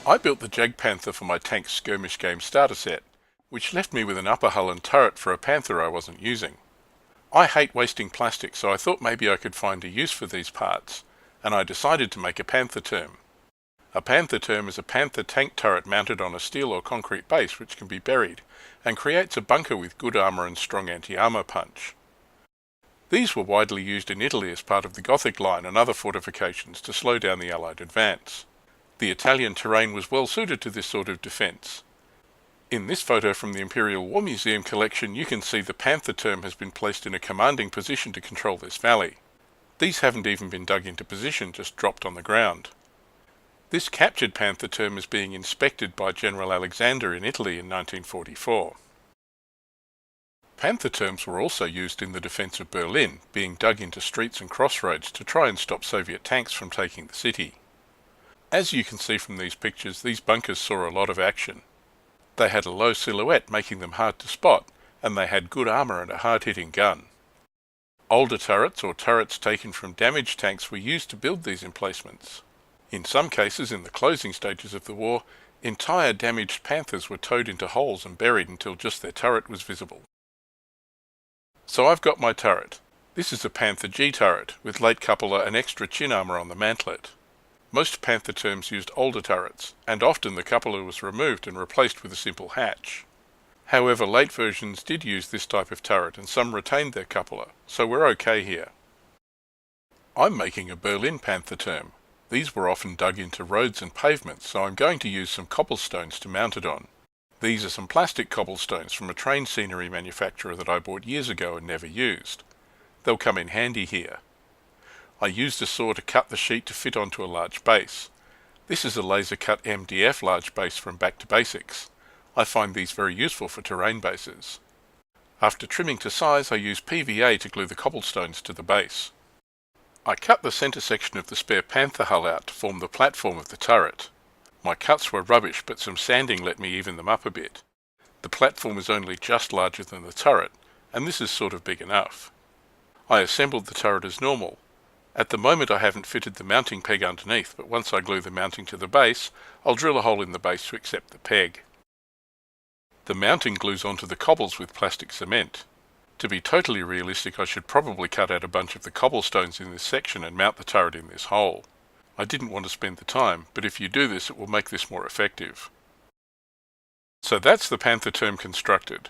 I built the Jagdpanther for my tank skirmish game starter set, which left me with an upper hull and turret for a Panther I wasn't using. I hate wasting plastic, so I thought maybe I could find a use for these parts, and I decided to make a Pantherturm. A Pantherturm is a Panther tank turret mounted on a steel or concrete base which can be buried, and creates a bunker with good armour and strong anti-armour punch. These were widely used in Italy as part of the Gothic line and other fortifications to slow down the Allied advance. The Italian terrain was well suited to this sort of defence. In this photo from the Imperial War Museum collection, you can see the Pantherturm has been placed in a commanding position to control this valley. These haven't even been dug into position, just dropped on the ground. This captured Pantherturm is being inspected by General Alexander in Italy in 1944. Pantherturms were also used in the defence of Berlin, being dug into streets and crossroads to try and stop Soviet tanks from taking the city. As you can see from these pictures, these bunkers saw a lot of action. They had a low silhouette, making them hard to spot, and they had good armour and a hard-hitting gun. Older turrets, or turrets taken from damaged tanks, were used to build these emplacements. In some cases, in the closing stages of the war, entire damaged Panthers were towed into holes and buried until just their turret was visible. So I've got my turret. This is a Panther G turret, with late cupola and extra chin armour on the mantlet. Most Pantherturms used older turrets, and often the cupola was removed and replaced with a simple hatch. However, late versions did use this type of turret, and some retained their cupola, so we're okay here. I'm making a Berlin Pantherturm. These were often dug into roads and pavements, so I'm going to use some cobblestones to mount it on. These are some plastic cobblestones from a train scenery manufacturer that I bought years ago and never used. They'll come in handy here. I used a saw to cut the sheet to fit onto a large base. This is a laser-cut MDF large base from Back to Basics. I find these very useful for terrain bases. After trimming to size, I use PVA to glue the cobblestones to the base. I cut the centre section of the spare Panther hull out to form the platform of the turret. My cuts were rubbish, but some sanding let me even them up a bit. The platform is only just larger than the turret, and this is sort of big enough. I assembled the turret as normal. At the moment I haven't fitted the mounting peg underneath, but once I glue the mounting to the base, I'll drill a hole in the base to accept the peg. The mounting glues onto the cobbles with plastic cement. To be totally realistic, I should probably cut out a bunch of the cobblestones in this section and mount the turret in this hole. I didn't want to spend the time, but if you do this, it will make this more effective. So that's the Pantherturm constructed.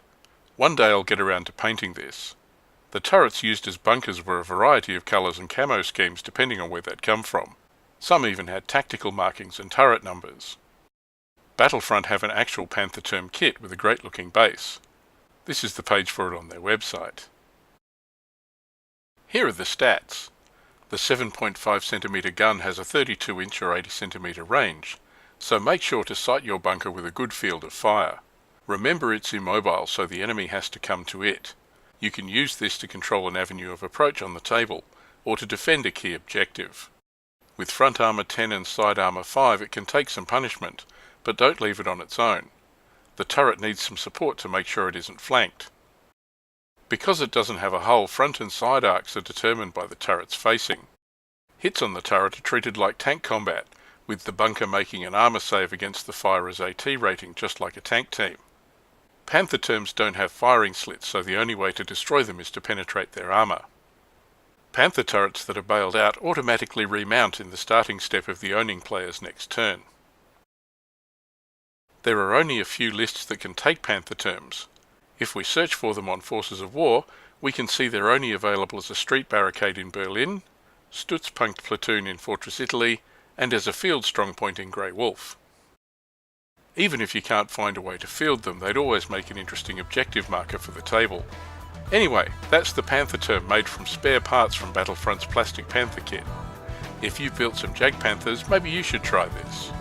One day I'll get around to painting this. The turrets used as bunkers were a variety of colours and camo schemes depending on where they'd come from. Some even had tactical markings and turret numbers. Battlefront have an actual Pantherturm kit with a great looking base. This is the page for it on their website. Here are the stats. The 7.5cm gun has a 32-inch or 80cm range, so make sure to sight your bunker with a good field of fire. Remember, it's immobile, so the enemy has to come to it. You can use this to control an avenue of approach on the table, or to defend a key objective. With front armour 10 and side armour 5 it can take some punishment, but don't leave it on its own. The turret needs some support to make sure it isn't flanked. Because it doesn't have a hull, front and side arcs are determined by the turret's facing. Hits on the turret are treated like tank combat, with the bunker making an armour save against the firer's AT rating, just like a tank team. Pantherturms don't have firing slits, so the only way to destroy them is to penetrate their armour. Panther turrets that are bailed out automatically remount in the starting step of the owning player's next turn. There are only a few lists that can take Pantherturms. If we search for them on Forces of War, we can see they're only available as a street barricade in Berlin, Stützpunkt platoon in Fortress Italy, and as a field strongpoint in Grey Wolf. Even if you can't find a way to field them, they'd always make an interesting objective marker for the table. Anyway, that's the Pantherturm made from spare parts from Battlefront's plastic Panther kit. If you've built some Jagdpanthers, maybe you should try this.